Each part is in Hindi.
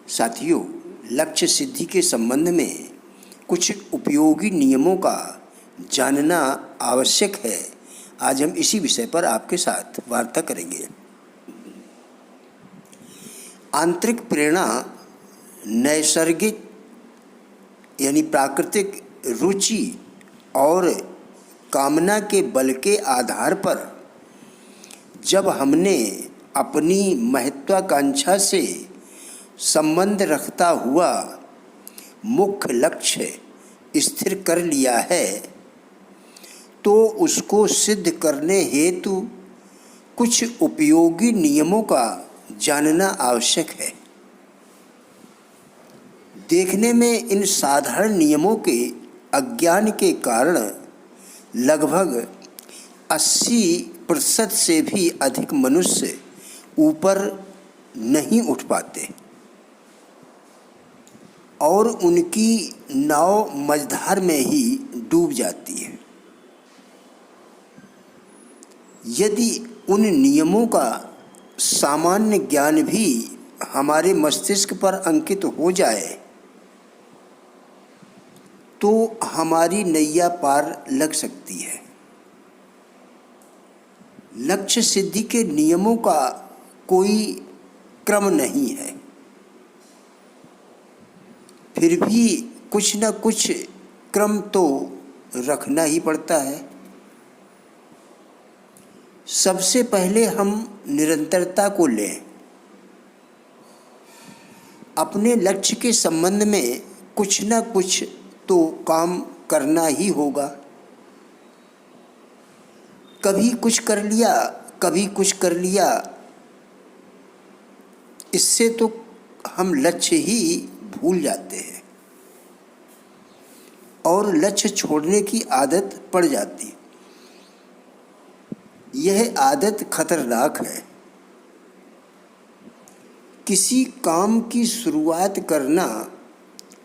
साथियों, लक्ष्य सिद्धि के संबंध में कुछ उपयोगी नियमों का जानना आवश्यक है। आज हम इसी विषय पर आपके साथ वार्ता करेंगे। आंतरिक प्रेरणा नैसर्गिक यानी प्राकृतिक रुचि और कामना के बल के आधार पर जब हमने अपनी महत्वाकांक्षा से संबंध रखता हुआ मुख्य लक्ष्य स्थिर कर लिया है, तो उसको सिद्ध करने हेतु कुछ उपयोगी नियमों का जानना आवश्यक है। देखने में इन साधारण नियमों के अज्ञान के कारण लगभग 80% से भी अधिक मनुष्य ऊपर नहीं उठ पाते और उनकी नाव मझधार में ही डूब जाती है। यदि उन नियमों का सामान्य ज्ञान भी हमारे मस्तिष्क पर अंकित हो जाए तो हमारी नैया पार लग सकती है। लक्ष्य सिद्धि के नियमों का कोई क्रम नहीं है, फिर भी कुछ न कुछ क्रम तो रखना ही पड़ता है। सबसे पहले हम निरंतरता को लें। अपने लक्ष्य के संबंध में कुछ न कुछ तो काम करना ही होगा। कभी कुछ कर लिया, कभी कुछ कर लिया, इससे तो हम लक्ष्य ही भूल जाते हैं और लक्ष्य छोड़ने की आदत पड़ जाती है। यह आदत खतरनाक है। किसी काम की शुरुआत करना,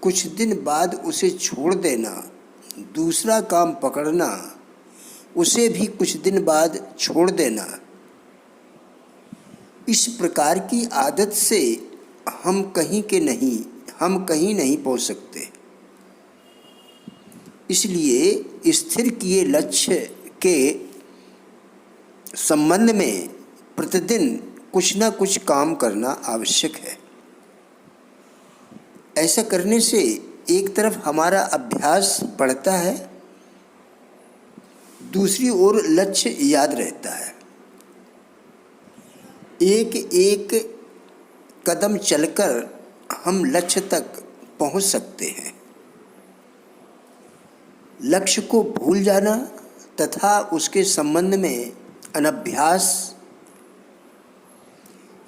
कुछ दिन बाद उसे छोड़ देना, दूसरा काम पकड़ना, उसे भी कुछ दिन बाद छोड़ देना, इस प्रकार की आदत से हम कहीं नहीं पहुंच सकते। इसलिए स्थिर किए लक्ष्य के संबंध में प्रतिदिन कुछ न कुछ काम करना आवश्यक है। ऐसा करने से एक तरफ हमारा अभ्यास बढ़ता है, दूसरी ओर लक्ष्य याद रहता है। एक एक कदम चलकर हम लक्ष्य तक पहुंच सकते हैं। लक्ष्य को भूल जाना तथा उसके संबंध में अनभ्यास,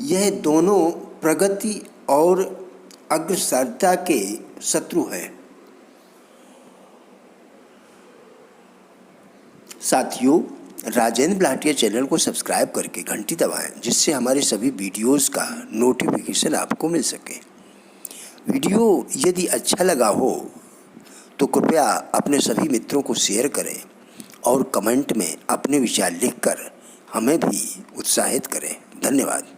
यह दोनों प्रगति और अग्रसरता के शत्रु हैं। साथियों, राजेंद्र भाटिया चैनल को सब्सक्राइब करके घंटी दबाएं, जिससे हमारे सभी वीडियोस का नोटिफिकेशन आपको मिल सके। वीडियो यदि अच्छा लगा हो तो कृपया अपने सभी मित्रों को शेयर करें और कमेंट में अपने विचार लिखकर हमें भी उत्साहित करें। धन्यवाद।